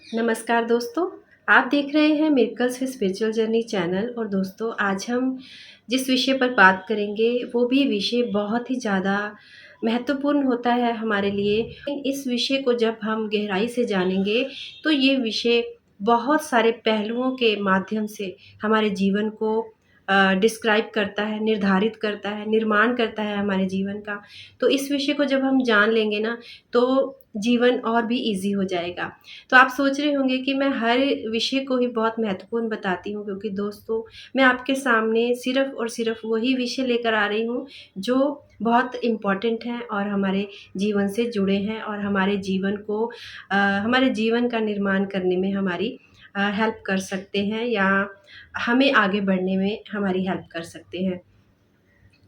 नमस्कार दोस्तों, आप देख रहे हैं miracles with spiritual journey channel. और दोस्तों, आज हम जिस विषय पर बात करेंगे वो भी विषय बहुत ही ज़्यादा महत्वपूर्ण होता है हमारे लिए। इस विषय को जब हम गहराई से जानेंगे तो ये विषय बहुत सारे पहलुओं के माध्यम से हमारे जीवन को डिस्क्राइब करता है, निर्धारित करता है, निर्माण करता है हमारे जीवन का। तो इस विषय को जब हम जान लेंगे ना, तो जीवन और भी ईज़ी हो जाएगा। तो आप सोच रहे होंगे कि मैं हर विषय को ही बहुत महत्वपूर्ण बताती हूँ, क्योंकि दोस्तों, मैं आपके सामने सिर्फ़ और सिर्फ़ वही विषय लेकर आ रही हूँ जो बहुत इम्पोर्टेंट हैं और हमारे जीवन से जुड़े हैं और हमारे जीवन का निर्माण करने में हमारी हेल्प कर सकते हैं, या हमें आगे बढ़ने में हमारी हेल्प कर सकते हैं।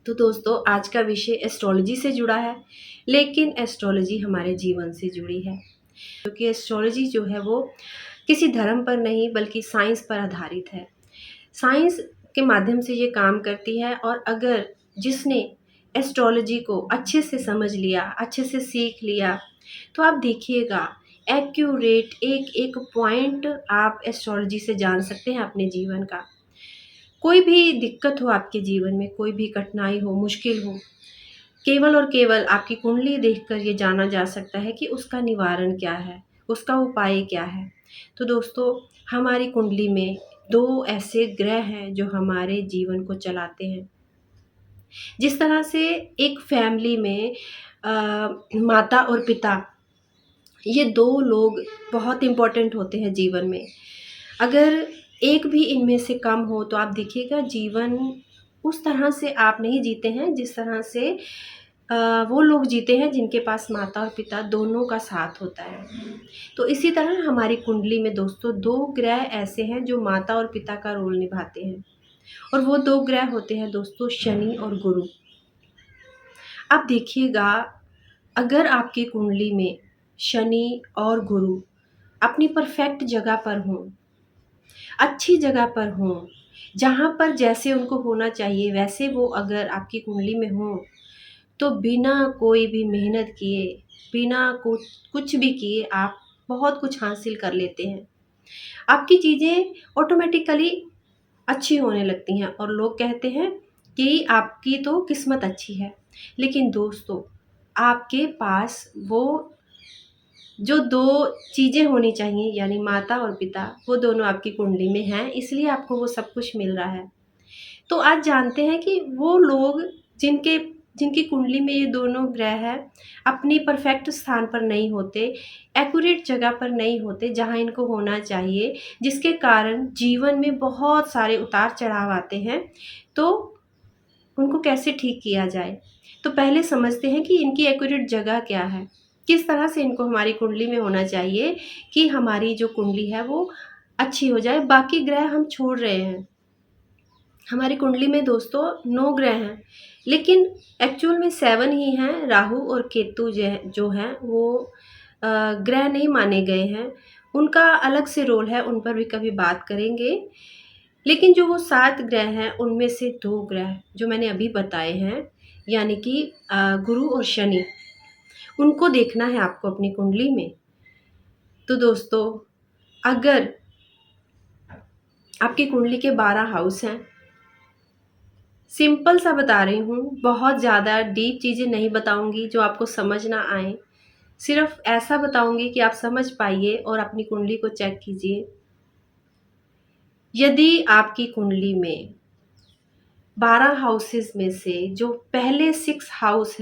तो दोस्तों, आज का विषय एस्ट्रोलॉजी से जुड़ा है, लेकिन एस्ट्रोलॉजी हमारे जीवन से जुड़ी है। क्योंकि एस्ट्रोलॉजी जो है वो किसी धर्म पर नहीं बल्कि साइंस पर आधारित है। साइंस के माध्यम से ये काम करती है, और अगर जिसने एस्ट्रोलॉजी को अच्छे से समझ लिया, अच्छे से सीख लिया, तो आप देखिएगा एक्यूरेट एक-एक पॉइंट आप एस्ट्रोलॉजी से जान सकते हैं अपने जीवन का। कोई भी दिक्कत हो आपके जीवन में, कोई भी कठिनाई हो, मुश्किल हो, केवल और केवल आपकी कुंडली देखकर ये जाना जा सकता है कि उसका निवारण क्या है, उसका उपाय क्या है। तो दोस्तों, हमारी कुंडली में 2 ऐसे ग्रह हैं जो हमारे जीवन को चलाते हैं। जिस तरह से एक फैमिली में माता और पिता, ये 2 लोग बहुत इम्पोर्टेंट होते हैं जीवन में। अगर एक भी इनमें से कम हो तो आप देखिएगा जीवन उस तरह से आप नहीं जीते हैं जिस तरह से अ, वो लोग जीते हैं जिनके पास माता और पिता दोनों का साथ होता है। तो इसी तरह हमारी कुंडली में दोस्तों 2 ग्रह ऐसे हैं जो माता और पिता का रोल निभाते हैं, और वो 2 ग्रह होते हैं दोस्तों, शनि और गुरु। अब देखिएगा, अगर आपकी कुंडली में शनि और गुरु अपनी परफेक्ट जगह पर हों, अच्छी जगह पर हों, जहाँ पर जैसे उनको होना चाहिए वैसे वो अगर आपकी कुंडली में हों, तो बिना कोई भी मेहनत किए, बिना कुछ भी किए आप बहुत कुछ हासिल कर लेते हैं। आपकी चीज़ें ऑटोमेटिकली अच्छी होने लगती हैं, और लोग कहते हैं कि आपकी तो किस्मत अच्छी है। लेकिन दोस्तों, आपके पास वो जो 2 चीज़ें होनी चाहिए, यानी माता और पिता, वो दोनों आपकी कुंडली में हैं, इसलिए आपको वो सब कुछ मिल रहा है। तो आज जानते हैं कि वो लोग जिनके जिनकी कुंडली में ये दोनों ग्रह हैं, अपनी परफेक्ट स्थान पर नहीं होते, एक्यूरेट जगह पर नहीं होते जहाँ इनको होना चाहिए, जिसके कारण जीवन में बहुत सारे उतार-चढ़ाव आते हैं। तो उनको कैसे ठीक किया जाए? तो पहले समझते हैं कि इनकी एक्यूरेट जगह क्या है? किस तरह से इनको हमारी कुंडली में होना चाहिए कि हमारी जो कुंडली है वो अच्छी हो जाए। बाकी ग्रह हम छोड़ रहे हैं। हमारी कुंडली में दोस्तों 9 ग्रह हैं, लेकिन एक्चुअल में 7 ही हैं। राहु और केतु जो हैं वो ग्रह नहीं माने गए हैं। उनका अलग से रोल है, उन पर भी कभी बात करेंगे। लेकिन जो वो 7 ग्रह हैं, उनमें से 2 ग्रह जो मैंने अभी बताए हैं, यानी कि गुरु और शनि, उनको देखना है आपको अपनी कुंडली में। तो दोस्तों, अगर आपकी कुंडली के 12 हाउस हैं, सिंपल सा बता रही हूँ, बहुत ज़्यादा डीप चीज़ें नहीं बताऊँगी जो आपको समझ ना आएँ। सिर्फ़ ऐसा बताऊँगी कि आप समझ पाइए और अपनी कुंडली को चेक कीजिए। यदि आपकी कुंडली में 12 हाउसेज़ में से जो पहले 6 हाउस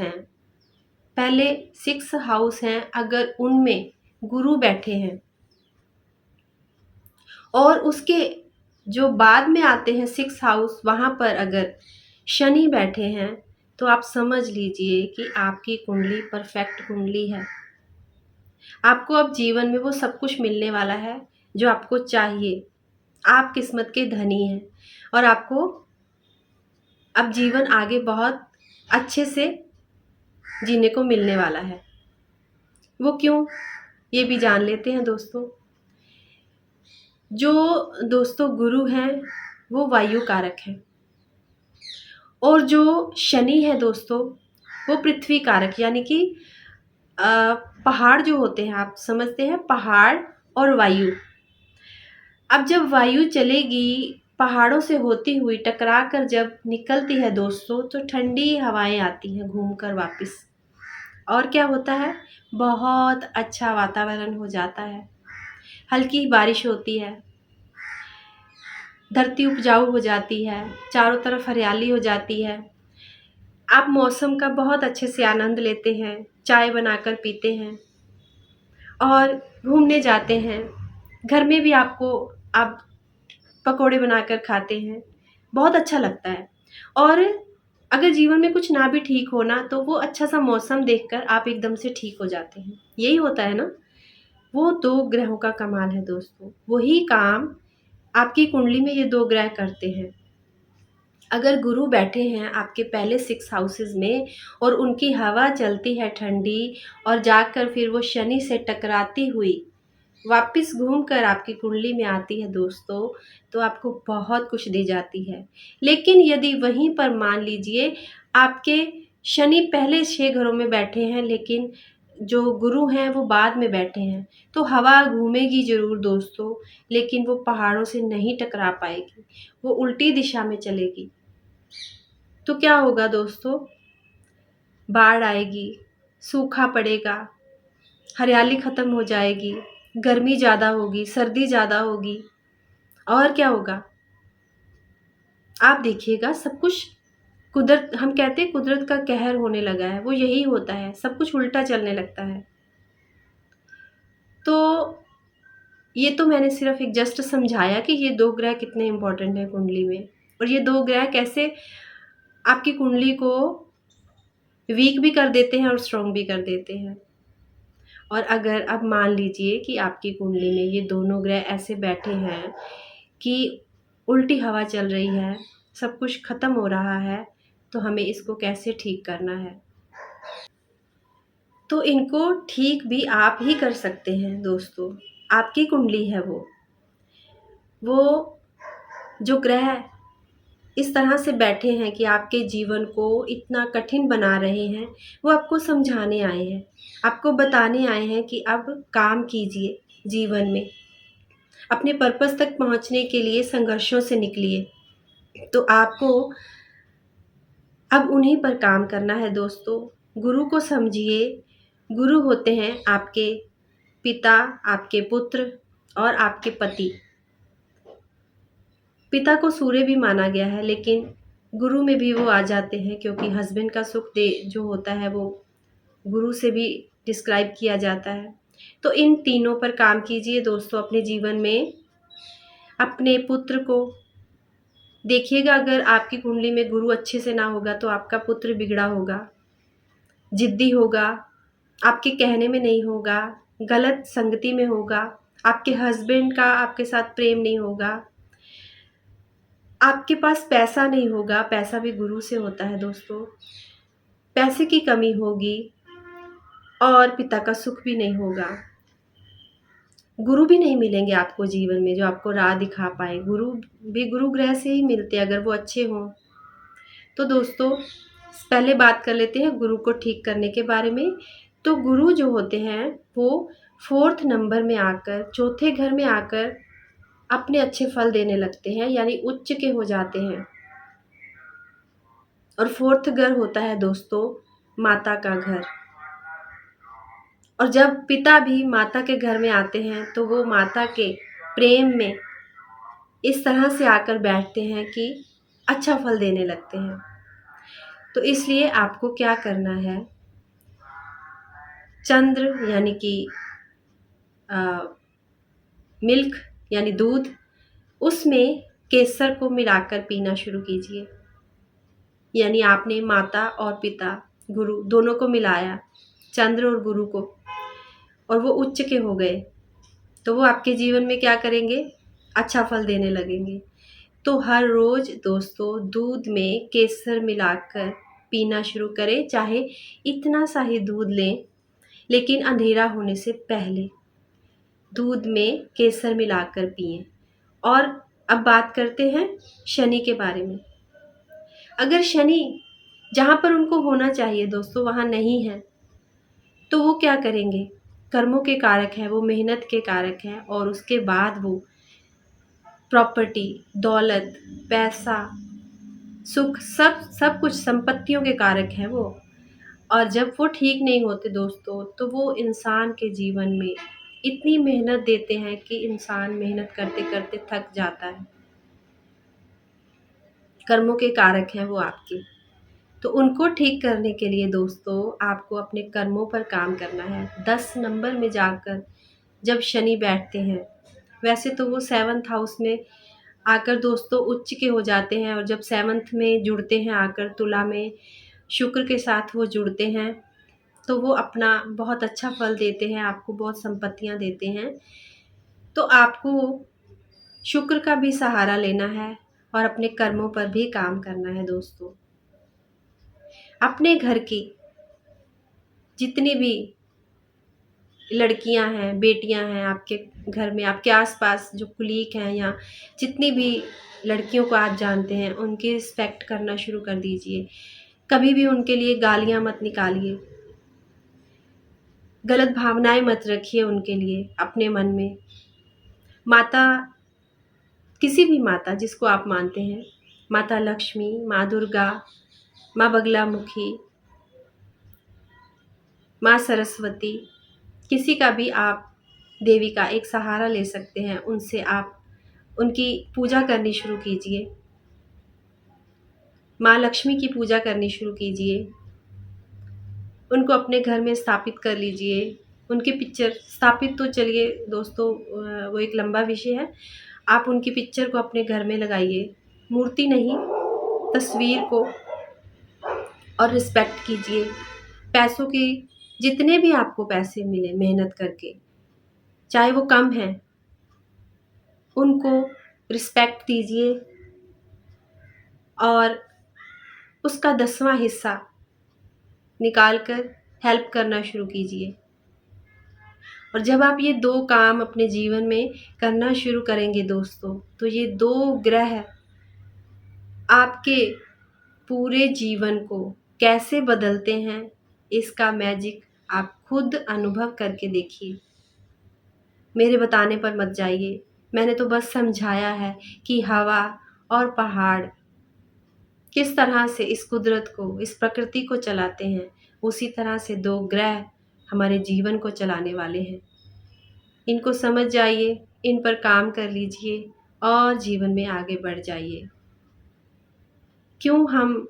हैं, अगर उनमें गुरु बैठे हैं, और उसके जो बाद में आते हैं 6 हाउस, वहाँ पर अगर शनि बैठे हैं, तो आप समझ लीजिए कि आपकी कुंडली परफेक्ट कुंडली है। आपको अब जीवन में वो सब कुछ मिलने वाला है जो आपको चाहिए। आप किस्मत के धनी हैं, और आपको अब जीवन आगे बहुत अच्छे से जीने को मिलने वाला है। वो क्यों? ये भी जान लेते हैं दोस्तों। जो दोस्तों गुरु हैं, वो वायु कारक हैं, और जो शनि है दोस्तों, वो पृथ्वी कारक, यानी कि अ, पहाड़ जो होते हैं, आप समझते हैं पहाड़ और वायु। अब जब वायु चलेगी, पहाड़ों से होती हुई टकरा कर जब निकलती है दोस्तों, तो ठंडी हवाएं आती हैं घूमकर वापस। और क्या होता है, बहुत अच्छा वातावरण हो जाता है, हल्की बारिश होती है, धरती उपजाऊ हो जाती है, चारों तरफ हरियाली हो जाती है। आप मौसम का बहुत अच्छे से आनंद लेते हैं, चाय बनाकर पीते हैं और घूमने जाते हैं। घर में भी आप पकोड़े बनाकर खाते हैं, बहुत अच्छा लगता है। और अगर जीवन में कुछ ना भी ठीक हो ना, तो वो अच्छा सा मौसम देखकर आप एकदम से ठीक हो जाते हैं। यही होता है ना, वो 2 ग्रहों का कमाल है दोस्तों। वही काम आपकी कुंडली में ये 2 ग्रह करते हैं। अगर गुरु बैठे हैं आपके पहले 6 हाउसेस में और उनकी हवा चलती है ठंडी, और जाकर फिर वो शनि से टकराती हुई वापस घूमकर आपकी कुंडली में आती है दोस्तों, तो आपको बहुत कुछ दे जाती है। लेकिन यदि वहीं पर मान लीजिए आपके शनि पहले 6 घरों में बैठे हैं, लेकिन जो गुरु हैं वो बाद में बैठे हैं, तो हवा घूमेगी ज़रूर दोस्तों, लेकिन वो पहाड़ों से नहीं टकरा पाएगी, वो उल्टी दिशा में चलेगी। तो क्या होगा दोस्तों, बाढ़ आएगी, सूखा पड़ेगा, हरियाली ख़त्म हो जाएगी, गर्मी ज़्यादा होगी, सर्दी ज़्यादा होगी। और क्या होगा, आप देखिएगा सब कुछ कुदरत, हम कहते हैं कुदरत का कहर होने लगा है, वो यही होता है, सब कुछ उल्टा चलने लगता है। तो ये तो मैंने सिर्फ एक जस्ट समझाया कि ये 2 ग्रह कितने इम्पोर्टेंट हैं कुंडली में, और ये 2 ग्रह कैसे आपकी कुंडली को वीक भी कर देते हैं और स्ट्रॉन्ग भी कर देते हैं। और अगर अब मान लीजिए कि आपकी कुंडली में ये दोनों ग्रह ऐसे बैठे हैं कि उल्टी हवा चल रही है, सब कुछ ख़त्म हो रहा है, तो हमें इसको कैसे ठीक करना है? तो इनको ठीक भी आप ही कर सकते हैं दोस्तों, आपकी कुंडली है वो। वो जो ग्रह इस तरह से बैठे हैं कि आपके जीवन को इतना कठिन बना रहे हैं, वो आपको समझाने आए हैं, आपको बताने आए हैं कि अब काम कीजिए जीवन में, अपने पर्पस तक पहुंचने के लिए संघर्षों से निकलिए। तो आपको अब उन्हीं पर काम करना है दोस्तों। गुरु को समझिए, गुरु होते हैं आपके पिता, आपके पुत्र और आपके पति। पिता को सूर्य भी माना गया है, लेकिन गुरु में भी वो आ जाते हैं, क्योंकि हस्बैंड का सुख दे जो होता है वो गुरु से भी डिस्क्राइब किया जाता है। तो इन तीनों पर काम कीजिए दोस्तों अपने जीवन में। अपने पुत्र को देखिएगा, अगर आपकी कुंडली में गुरु अच्छे से ना होगा तो आपका पुत्र बिगड़ा होगा, जिद्दी होगा, आपके कहने में नहीं होगा, गलत संगति में होगा, आपके हस्बैंड का आपके साथ प्रेम नहीं होगा, आपके पास पैसा नहीं होगा, पैसा भी गुरु से होता है दोस्तों, पैसे की कमी होगी और पिता का सुख भी नहीं होगा। गुरु भी नहीं मिलेंगे आपको जीवन में जो आपको राह दिखा पाए। गुरु भी गुरु ग्रह से ही मिलते हैं अगर वो अच्छे हों। तो दोस्तों पहले बात कर लेते हैं गुरु को ठीक करने के बारे में। तो गुरु जो होते हैं वो 4th नंबर में आकर, चौथे घर में आकर अपने अच्छे फल देने लगते हैं, यानी उच्च के हो जाते हैं। और 4th घर होता है दोस्तों माता का घर। और जब पिता भी माता के घर में आते हैं तो वो माता के प्रेम में इस तरह से आकर बैठते हैं कि अच्छा फल देने लगते हैं। तो इसलिए आपको क्या करना है, चंद्र यानी कि मिल्क यानी दूध, उसमें केसर को मिलाकर पीना शुरू कीजिए। यानी आपने माता और पिता गुरु दोनों को मिलाया, चंद्र और गुरु को, और वो उच्च के हो गए, तो वो आपके जीवन में क्या करेंगे, अच्छा फल देने लगेंगे। तो हर रोज़ दोस्तों दूध में केसर मिलाकर पीना शुरू करें, चाहे इतना सा ही दूध लें, लेकिन अंधेरा होने से पहले दूध में केसर मिलाकर पिएं। और अब बात करते हैं शनि के बारे में। अगर शनि जहाँ पर उनको होना चाहिए दोस्तों वहाँ नहीं है, तो वो क्या करेंगे, कर्मों के कारक हैं, वो मेहनत के कारक हैं, और उसके बाद वो प्रॉपर्टी, दौलत, पैसा, सुख, सब कुछ संपत्तियों के कारक हैं वो। और जब वो ठीक नहीं होते दोस्तों, तो वो इंसान के जीवन में इतनी मेहनत देते हैं कि इंसान मेहनत करते-करते थक जाता है। कर्मों के कारक हैं वो आपके। तो उनको ठीक करने के लिए दोस्तों आपको अपने कर्मों पर काम करना है। 10 नंबर में जाकर जब शनि बैठते हैं, वैसे तो वो 7th हाउस में आकर दोस्तों उच्च के हो जाते हैं, और जब 7th में जुड़ते हैं आकर तुला में शुक्र के साथ वो जुड़ते हैं, तो वो अपना बहुत अच्छा फल देते हैं, आपको बहुत संपत्तियाँ देते हैं। तो आपको शुक्र का भी सहारा लेना है और अपने कर्मों पर भी काम करना है दोस्तों। अपने घर की जितनी भी लड़कियां हैं, बेटियां हैं आपके घर में, आपके आसपास जो कुलीग हैं, या जितनी भी लड़कियों को आप जानते हैं, उनकी रिस्पेक्ट करना शुरू कर दीजिए। कभी भी उनके लिए गालियां मत निकालिए, गलत भावनाएं मत रखिए उनके लिए अपने मन में। माता, किसी भी माता जिसको आप मानते हैं, माता लक्ष्मी, माँ दुर्गा, माँ बगलामुखी, माँ सरस्वती, किसी का भी आप देवी का एक सहारा ले सकते हैं। उनसे आप उनकी पूजा करनी शुरू कीजिए। माँ लक्ष्मी की पूजा करनी शुरू कीजिए। उनको अपने घर में स्थापित कर लीजिए। उनकी पिक्चर स्थापित तो चलिए दोस्तों वो एक लंबा विषय है। आप उनकी पिक्चर को अपने घर में लगाइए, मूर्ति नहीं, तस्वीर को, और रिस्पेक्ट कीजिए। पैसों की, जितने भी आपको पैसे मिले मेहनत करके, चाहे वो कम हैं, उनको रिस्पेक्ट दीजिए, और उसका 10वां हिस्सा निकाल कर हेल्प करना शुरू कीजिए। और जब आप ये 2 काम अपने जीवन में करना शुरू करेंगे दोस्तों, तो ये 2 ग्रह आपके पूरे जीवन को कैसे बदलते हैं, इसका मैजिक आप खुद अनुभव करके देखिए। मेरे बताने पर मत जाइए। मैंने तो बस समझाया है कि हवा और पहाड़ किस तरह से इस कुदरत को, इस प्रकृति को चलाते हैं, उसी तरह से 2 ग्रह हमारे जीवन को चलाने वाले हैं। इनको समझ जाइए, इन पर काम कर लीजिए और जीवन में आगे बढ़ जाइए। क्यों हम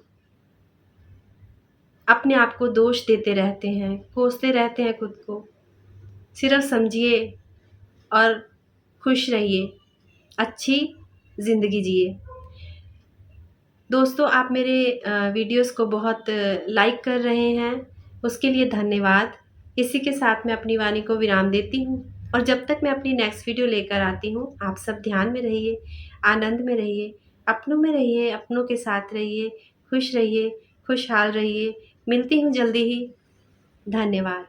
अपने आप को दोष देते रहते हैं, कोसते रहते हैं खुद को? सिर्फ समझिए और खुश रहिए, अच्छी ज़िंदगी जिए। दोस्तों आप मेरे वीडियोस को बहुत लाइक कर रहे हैं, उसके लिए धन्यवाद। इसी के साथ मैं अपनी वाणी को विराम देती हूँ, और जब तक मैं अपनी नेक्स्ट वीडियो लेकर आती हूँ, आप सब ध्यान में रहिए, आनंद में रहिए, अपनों में रहिए, अपनों के साथ रहिए, खुश रहिए, खुशहाल रहिए। मिलती हूँ जल्दी ही। धन्यवाद।